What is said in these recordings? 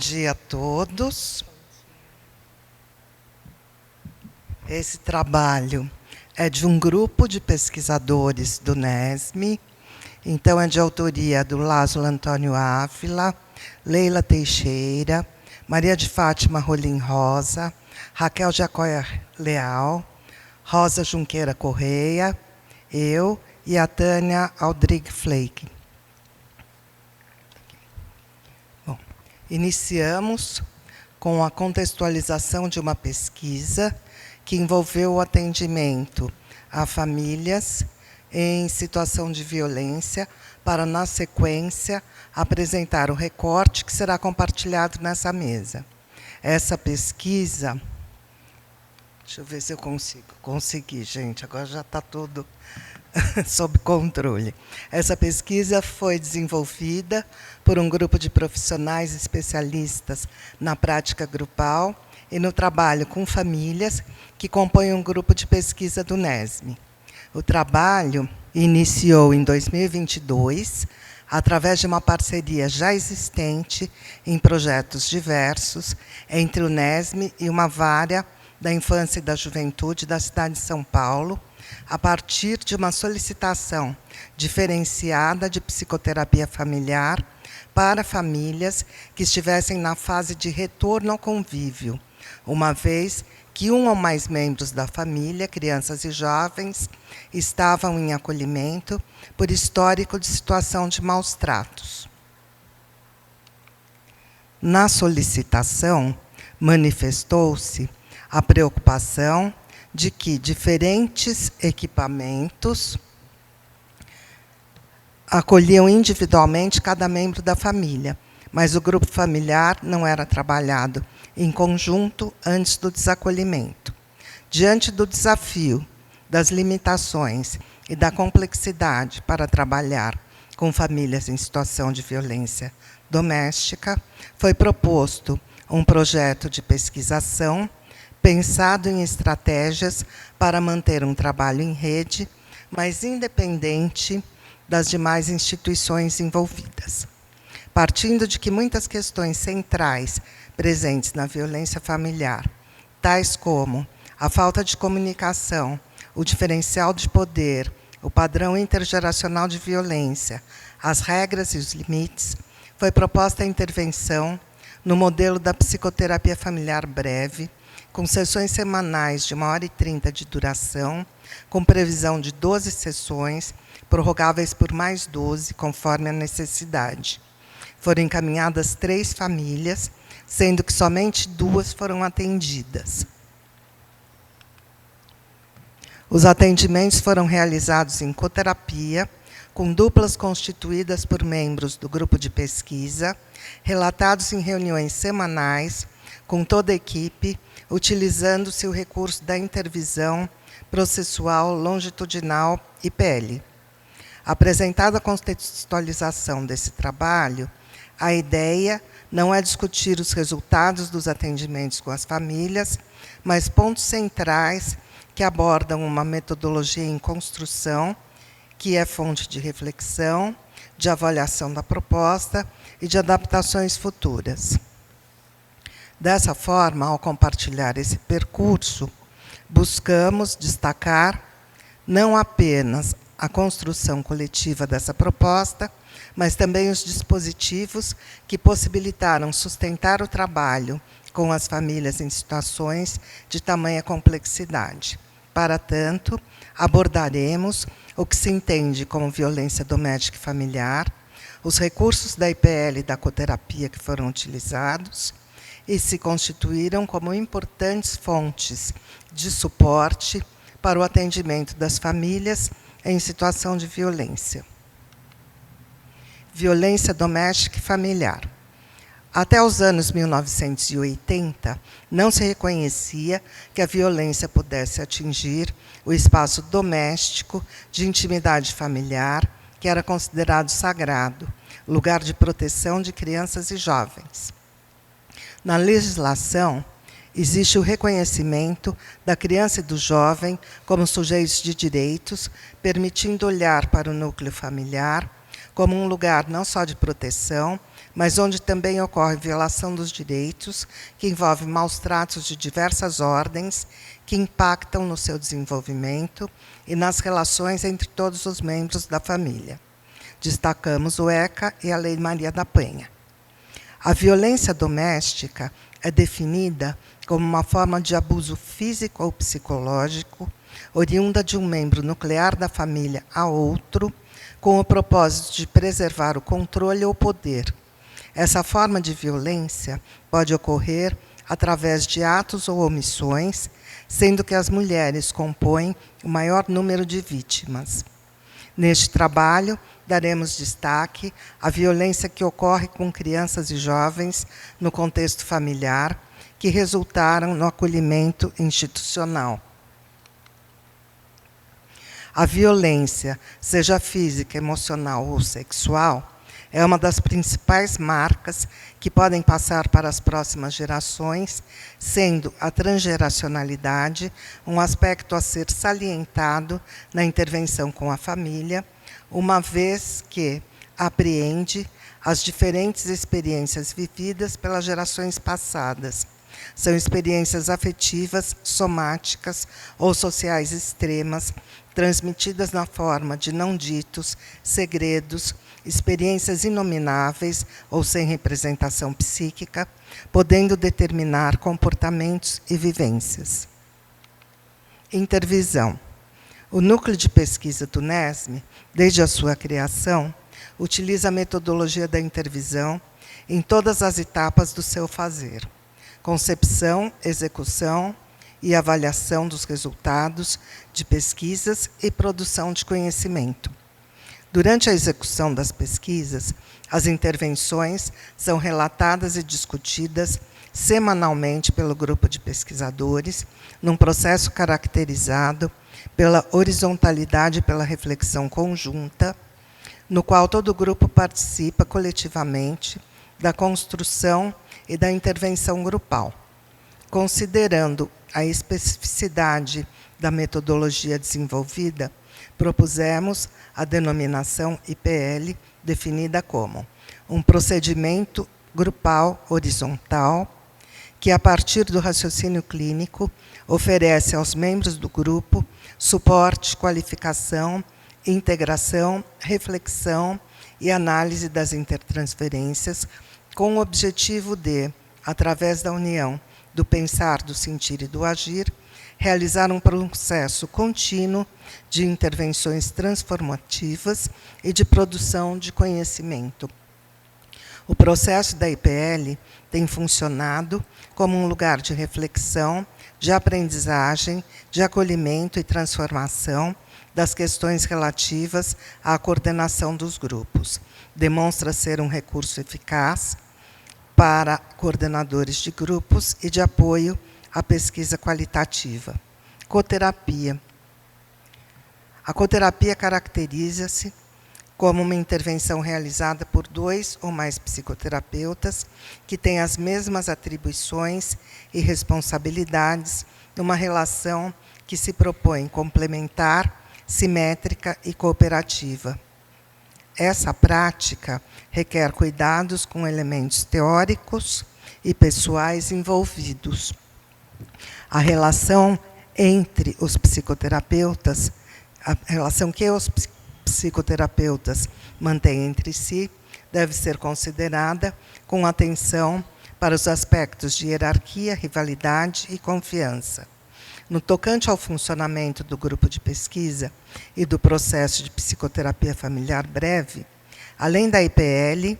dia a todos. Esse trabalho é de um grupo de pesquisadores do NESM, então é de autoria do Lázaro Antônio Ávila, Leila Teixeira, Maria de Fátima Rolim Rosa, Raquel Jacóia Leal, Rosa Junqueira Correia, eu e a Tânia Aldrig Flake. Bom, iniciamos com a contextualização de uma pesquisa que envolveu o atendimento a famílias em situação de violência, para, na sequência, apresentar o recorte que será compartilhado nessa mesa. Essa pesquisa... Deixa eu ver se eu consigo. Consegui, gente. Agora já está tudo sob controle. Essa pesquisa foi desenvolvida por um grupo de profissionais especialistas na prática grupal e no trabalho com famílias que compõem um grupo de pesquisa do NESM. O trabalho iniciou em 2022, através de uma parceria já existente em projetos diversos entre o NESM e uma vara da infância e da juventude da cidade de São Paulo, a partir de uma solicitação diferenciada de psicoterapia familiar para famílias que estivessem na fase de retorno ao convívio, uma vez que um ou mais membros da família, crianças e jovens, estavam em acolhimento por histórico de situação de maus tratos. Na solicitação, manifestou-se a preocupação de que diferentes equipamentos acolhiam individualmente cada membro da família, mas o grupo familiar não era trabalhado em conjunto antes do desacolhimento. Diante do desafio, das limitações e da complexidade para trabalhar com famílias em situação de violência doméstica, foi proposto um projeto de pesquisação pensado em estratégias para manter um trabalho em rede, mas independente das demais instituições envolvidas. Partindo de que muitas questões centrais presentes na violência familiar, tais como a falta de comunicação, o diferencial de poder, o padrão intergeracional de violência, as regras e os limites, foi proposta a intervenção no modelo da psicoterapia familiar breve, com sessões semanais de 1h30 de duração, com previsão de 12 sessões, prorrogáveis por mais 12, conforme a necessidade. Foram encaminhadas 3 famílias, sendo que somente 2 foram atendidas. Os atendimentos foram realizados em coterapia, com duplas constituídas por membros do grupo de pesquisa, relatados em reuniões semanais, com toda a equipe, utilizando-se o recurso da intervisão processual longitudinal IPL. Apresentada a contextualização desse trabalho, a ideia não é discutir os resultados dos atendimentos com as famílias, mas pontos centrais que abordam uma metodologia em construção, que é fonte de reflexão, de avaliação da proposta e de adaptações futuras. Dessa forma, ao compartilhar esse percurso, buscamos destacar não apenas a construção coletiva dessa proposta, mas também os dispositivos que possibilitaram sustentar o trabalho com as famílias em situações de tamanha complexidade. Para tanto, abordaremos o que se entende como violência doméstica e familiar, os recursos da IPL e da coterapia que foram utilizados e se constituíram como importantes fontes de suporte para o atendimento das famílias em situação de violência. Violência doméstica e familiar. Até os anos 1980, não se reconhecia que a violência pudesse atingir o espaço doméstico de intimidade familiar, que era considerado sagrado, lugar de proteção de crianças e jovens. Na legislação, existe o reconhecimento da criança e do jovem como sujeitos de direitos, permitindo olhar para o núcleo familiar como um lugar não só de proteção, mas onde também ocorre violação dos direitos, que envolve maus tratos de diversas ordens, que impactam no seu desenvolvimento e nas relações entre todos os membros da família. Destacamos o ECA e a Lei Maria da Penha. A violência doméstica é definida como uma forma de abuso físico ou psicológico, oriunda de um membro nuclear da família a outro, com o propósito de preservar o controle ou poder. Essa forma de violência pode ocorrer através de atos ou omissões, sendo que as mulheres compõem o maior número de vítimas. Neste trabalho, daremos destaque à violência que ocorre com crianças e jovens no contexto familiar, que resultaram no acolhimento institucional. A violência, seja física, emocional ou sexual, é uma das principais marcas que podem passar para as próximas gerações, sendo a transgeracionalidade um aspecto a ser salientado na intervenção com a família, uma vez que apreende as diferentes experiências vividas pelas gerações passadas. São experiências afetivas, somáticas ou sociais extremas, transmitidas na forma de não ditos, segredos, experiências inomináveis ou sem representação psíquica, podendo determinar comportamentos e vivências. Intervisão. O núcleo de pesquisa do NESM, desde a sua criação, utiliza a metodologia da intervisão em todas as etapas do seu fazer: concepção, execução e avaliação dos resultados de pesquisas e produção de conhecimento. Durante a execução das pesquisas, as intervenções são relatadas e discutidas semanalmente pelo grupo de pesquisadores, num processo caracterizado pela horizontalidade e pela reflexão conjunta, no qual todo o grupo participa coletivamente da construção e da intervenção grupal. Considerando a especificidade da metodologia desenvolvida, propusemos a denominação IPL, definida como um procedimento grupal horizontal que, a partir do raciocínio clínico, oferece aos membros do grupo suporte, qualificação, integração, reflexão e análise das intertransferências, com o objetivo de, através da união do pensar, do sentir e do agir, realizar um processo contínuo de intervenções transformativas e de produção de conhecimento. O processo da IPL tem funcionado como um lugar de reflexão, de aprendizagem, de acolhimento e transformação das questões relativas à coordenação dos grupos. Demonstra ser um recurso eficaz para coordenadores de grupos e de apoio à pesquisa qualitativa. Coterapia. A coterapia caracteriza-se como uma intervenção realizada por 2 ou mais psicoterapeutas que têm as mesmas atribuições e responsabilidades numa relação que se propõe complementar, simétrica e cooperativa. Essa prática requer cuidados com elementos teóricos e pessoais envolvidos. A relação entre os psicoterapeutas, a relação que os psicoterapeutas mantêm entre si, deve ser considerada com atenção para os aspectos de hierarquia, rivalidade e confiança. No tocante ao funcionamento do grupo de pesquisa e do processo de psicoterapia familiar breve, além da IPL,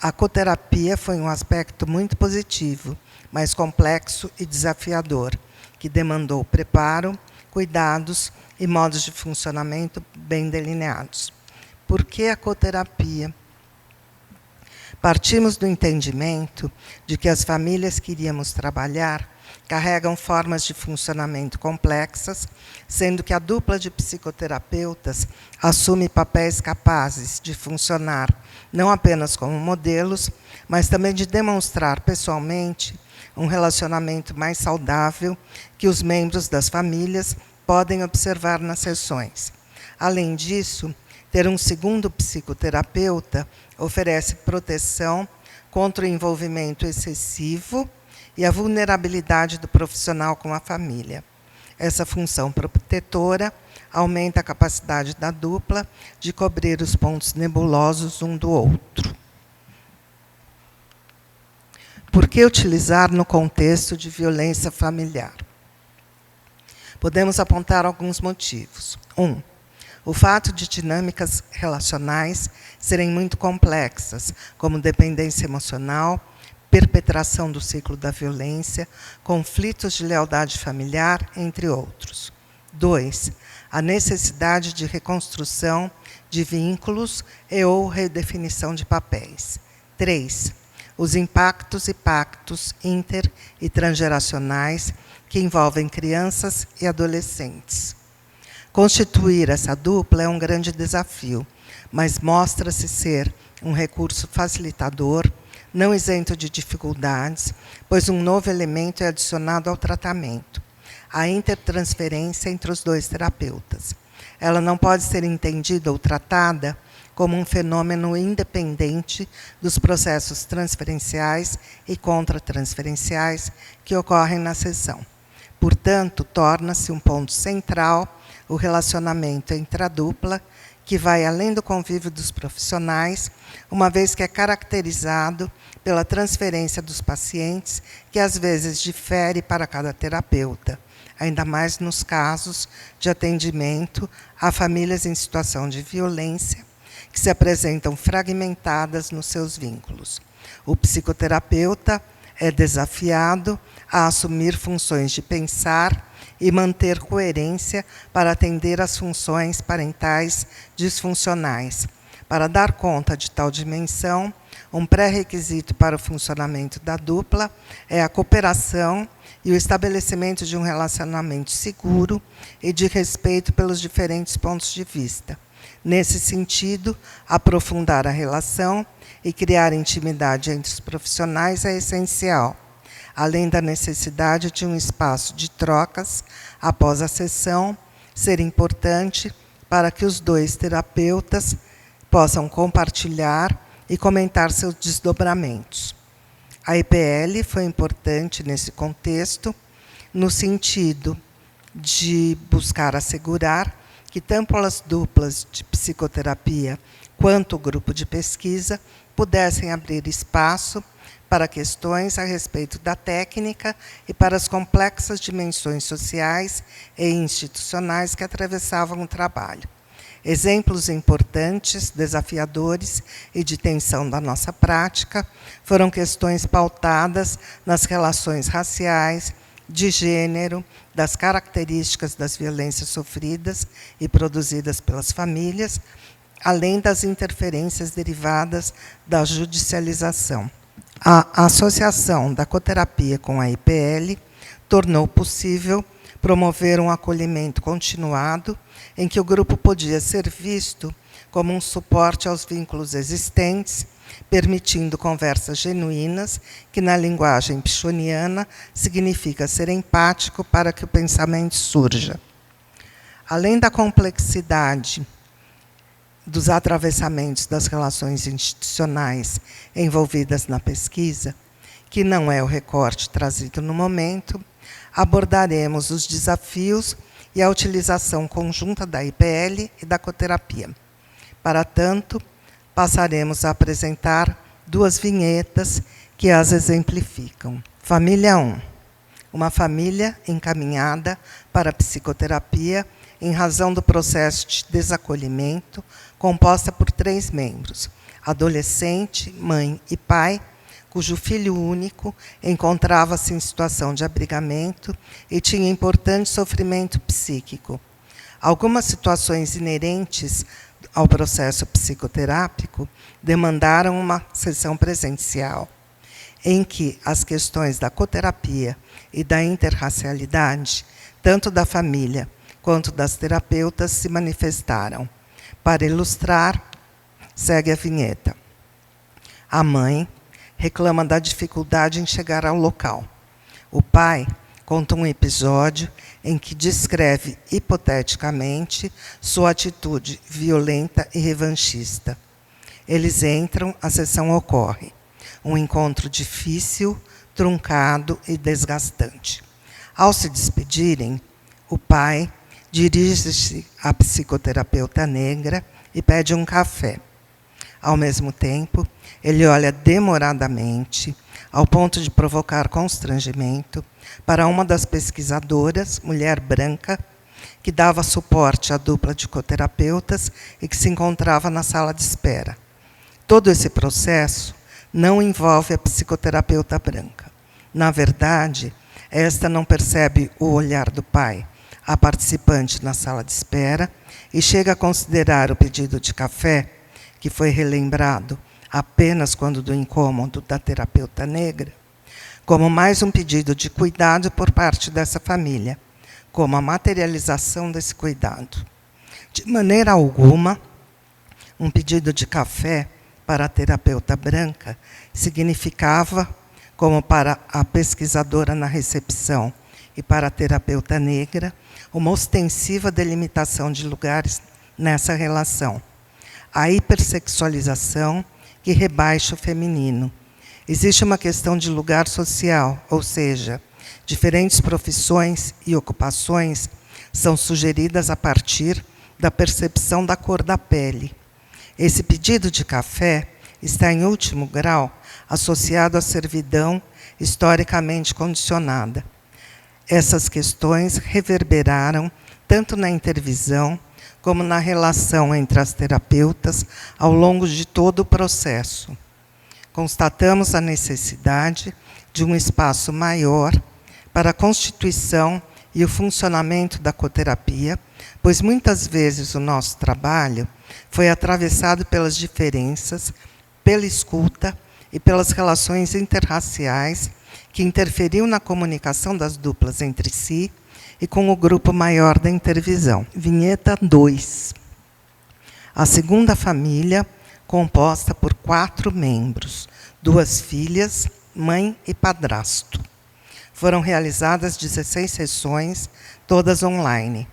a coterapia foi um aspecto muito positivo, mas complexo e desafiador, que demandou preparo, cuidados e modos de funcionamento bem delineados. Por que a coterapia? Partimos do entendimento de que as famílias que iríamos trabalhar carregam formas de funcionamento complexas, sendo que a dupla de psicoterapeutas assume papéis capazes de funcionar não apenas como modelos, mas também de demonstrar pessoalmente um relacionamento mais saudável que os membros das famílias podem observar nas sessões. Além disso, ter um segundo psicoterapeuta oferece proteção contra o envolvimento excessivo e a vulnerabilidade do profissional com a família. Essa função protetora aumenta a capacidade da dupla de cobrir os pontos nebulosos um do outro. Por que utilizar no contexto de violência familiar? Podemos apontar alguns motivos. 1. O fato de dinâmicas relacionais serem muito complexas, como dependência emocional, perpetração do ciclo da violência, conflitos de lealdade familiar, entre outros. 2. A necessidade de reconstrução de vínculos e ou redefinição de papéis. 3. Os impactos e pactos inter- e transgeracionais que envolvem crianças e adolescentes. Constituir essa dupla é um grande desafio, mas mostra-se ser um recurso facilitador, não isento de dificuldades, pois um novo elemento é adicionado ao tratamento: a intertransferência entre os dois terapeutas. Ela não pode ser entendida ou tratada como um fenômeno independente dos processos transferenciais e contratransferenciais que ocorrem na sessão. Portanto, torna-se um ponto central o relacionamento entre a dupla, que vai além do convívio dos profissionais, uma vez que é caracterizado pela transferência dos pacientes, que às vezes difere para cada terapeuta, ainda mais nos casos de atendimento a famílias em situação de violência, que se apresentam fragmentadas nos seus vínculos. O psicoterapeuta é desafiado a assumir funções de pensar e manter coerência para atender às funções parentais disfuncionais. Para dar conta de tal dimensão, um pré-requisito para o funcionamento da dupla é a cooperação e o estabelecimento de um relacionamento seguro e de respeito pelos diferentes pontos de vista. Nesse sentido, aprofundar a relação e criar intimidade entre os profissionais é essencial, além da necessidade de um espaço de trocas após a sessão ser importante para que os dois terapeutas possam compartilhar e comentar seus desdobramentos. A EPL foi importante nesse contexto, no sentido de buscar assegurar que tanto as duplas de psicoterapia quanto o grupo de pesquisa pudessem abrir espaço para questões a respeito da técnica e para as complexas dimensões sociais e institucionais que atravessavam o trabalho. Exemplos importantes, desafiadores e de tensão da nossa prática foram questões pautadas nas relações raciais, de gênero, das características das violências sofridas e produzidas pelas famílias, além das interferências derivadas da judicialização. A associação da coterapia com a IPL tornou possível promover um acolhimento continuado, em que o grupo podia ser visto como um suporte aos vínculos existentes, permitindo conversas genuínas, que na linguagem pichoniana significa ser empático para que o pensamento surja. Além da complexidade dos atravessamentos das relações institucionais envolvidas na pesquisa, que não é o recorte trazido no momento, abordaremos os desafios e a utilização conjunta da IPL e da coterapia. Para tanto, passaremos a apresentar duas vinhetas que as exemplificam. Família 1. Uma família encaminhada para a psicoterapia em razão do processo de desacolhimento, composta por 3 membros: adolescente, mãe e pai, cujo filho único encontrava-se em situação de abrigamento e tinha importante sofrimento psíquico. Algumas situações inerentes ao processo psicoterápico demandaram uma sessão presencial, em que as questões da coterapia e da interracialidade, tanto da família quanto das terapeutas, se manifestaram. Para ilustrar, segue a vinheta. A mãe reclama da dificuldade em chegar ao local. O pai conta um episódio em que descreve hipoteticamente sua atitude violenta e revanchista. Eles entram, a sessão ocorre. Um encontro difícil, truncado e desgastante. Ao se despedirem, o pai dirige-se à psicoterapeuta negra e pede um café. Ao mesmo tempo, ele olha demoradamente, ao ponto de provocar constrangimento, para uma das pesquisadoras, mulher branca, que dava suporte à dupla de coterapeutas e que se encontrava na sala de espera. Todo esse processo não envolve a psicoterapeuta branca. Na verdade, esta não percebe o olhar do pai, a participante na sala de espera, e chega a considerar o pedido de café, que foi relembrado apenas quando do incômodo da terapeuta negra, como mais um pedido de cuidado por parte dessa família, como a materialização desse cuidado. De maneira alguma, um pedido de café para a terapeuta branca significava, como para a pesquisadora na recepção e para a terapeuta negra, uma ostensiva delimitação de lugares nessa relação. A hipersexualização que rebaixa o feminino. Existe uma questão de lugar social, ou seja, diferentes profissões e ocupações são sugeridas a partir da percepção da cor da pele. Esse pedido de café está, em último grau, associado à servidão historicamente condicionada. Essas questões reverberaram tanto na intervisão como na relação entre as terapeutas ao longo de todo o processo. Constatamos a necessidade de um espaço maior para a constituição e o funcionamento da coterapia, pois muitas vezes o nosso trabalho foi atravessado pelas diferenças, pela escuta e pelas relações interraciais que interferiam na comunicação das duplas entre si e com o grupo maior da intervisão. Vinheta 2. A segunda família, composta por 4 membros, 2 filhas, mãe e padrasto. Foram realizadas 16 sessões, todas online.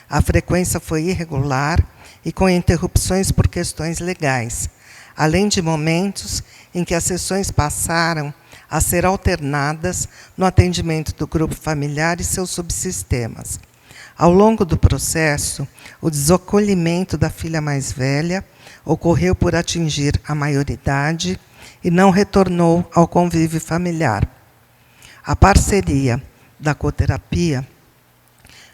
A frequência foi irregular e com interrupções por questões legais, além de momentos em que as sessões passaram a ser alternadas no atendimento do grupo familiar e seus subsistemas. Ao longo do processo, o desacolhimento da filha mais velha ocorreu por atingir a maioridade e não retornou ao convívio familiar. A parceria da coterapia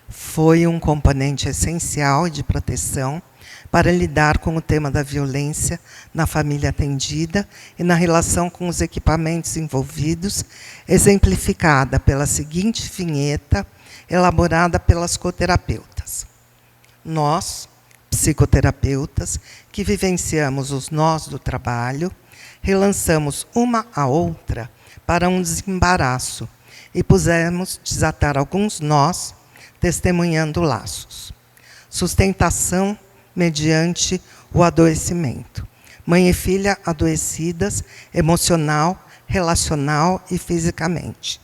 foi um componente essencial de proteção para lidar com o tema da violência na família atendida e na relação com os equipamentos envolvidos, exemplificada pela seguinte vinheta, elaborada pelas coterapeutas. Nós, psicoterapeutas, que vivenciamos os nós do trabalho, relançamos uma a outra para um desembaraço e pusemos desatar alguns nós, testemunhando laços. Sustentação mediante o adoecimento. Mãe e filha adoecidas, emocional, relacional e fisicamente.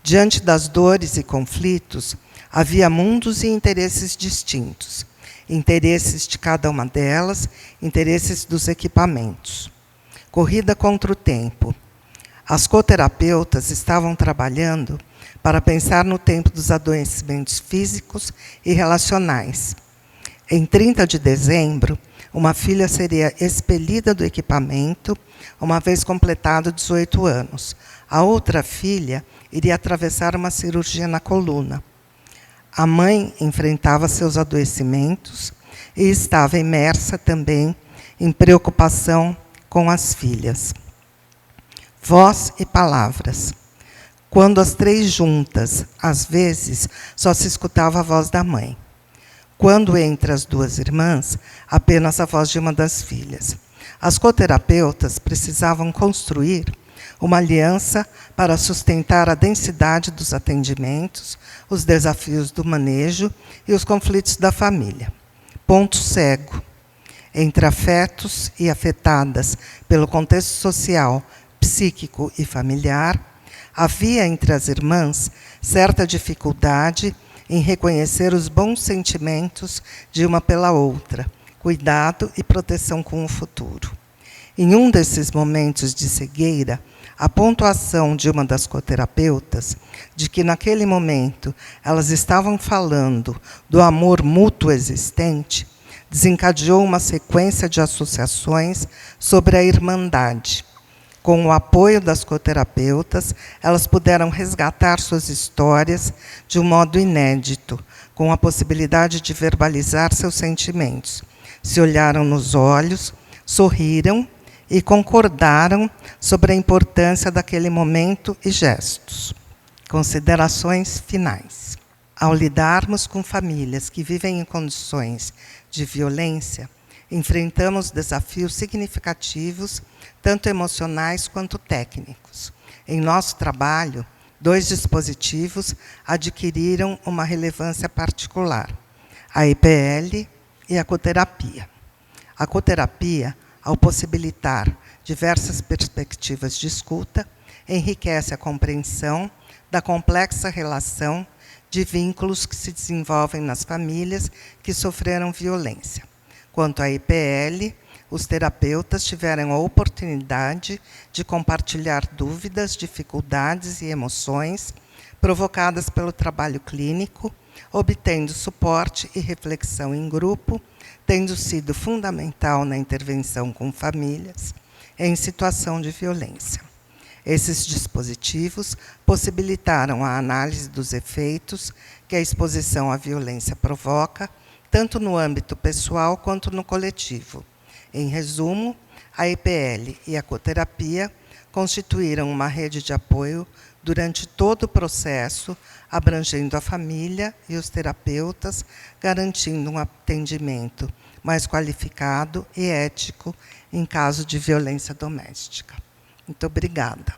Diante das dores e conflitos, havia mundos e interesses distintos. Interesses de cada uma delas, interesses dos equipamentos. Corrida contra o tempo. As coterapeutas estavam trabalhando para pensar no tempo dos adoecimentos físicos e relacionais. Em 30 de dezembro, uma filha seria expelida do equipamento, uma vez completado 18 anos. A outra filha iria atravessar uma cirurgia na coluna. A mãe enfrentava seus adoecimentos e estava imersa também em preocupação com as filhas. Voz e palavras. Quando as 3 juntas, às vezes, só se escutava a voz da mãe. Quando entre as 2 irmãs, apenas a voz de uma das filhas. As coterapeutas precisavam construir uma aliança para sustentar a densidade dos atendimentos, os desafios do manejo e os conflitos da família. Ponto cego. Entre afetos e afetadas pelo contexto social, psíquico e familiar, havia entre as irmãs certa dificuldade em reconhecer os bons sentimentos de uma pela outra, cuidado e proteção com o futuro. Em um desses momentos de cegueira, a pontuação de uma das coterapeutas, de que naquele momento elas estavam falando do amor mútuo existente, desencadeou uma sequência de associações sobre a irmandade. Com o apoio das coterapeutas, elas puderam resgatar suas histórias de um modo inédito, com a possibilidade de verbalizar seus sentimentos. Se olharam nos olhos, sorriram e concordaram sobre a importância daquele momento e gestos. Considerações finais. Ao lidarmos com famílias que vivem em condições de violência, enfrentamos desafios significativos, tanto emocionais quanto técnicos. Em nosso trabalho, 2 dispositivos adquiriram uma relevância particular: a EPL e a coterapia. A coterapia, ao possibilitar diversas perspectivas de escuta, enriquece a compreensão da complexa relação de vínculos que se desenvolvem nas famílias que sofreram violência. Quanto à EPL, os terapeutas tiveram a oportunidade de compartilhar dúvidas, dificuldades e emoções provocadas pelo trabalho clínico, obtendo suporte e reflexão em grupo, tendo sido fundamental na intervenção com famílias em situação de violência. Esses dispositivos possibilitaram a análise dos efeitos que a exposição à violência provoca, tanto no âmbito pessoal quanto no coletivo. Em resumo, a EPL e a coterapia constituíram uma rede de apoio durante todo o processo, abrangendo a família e os terapeutas, garantindo um atendimento mais qualificado e ético em caso de violência doméstica. Muito obrigada.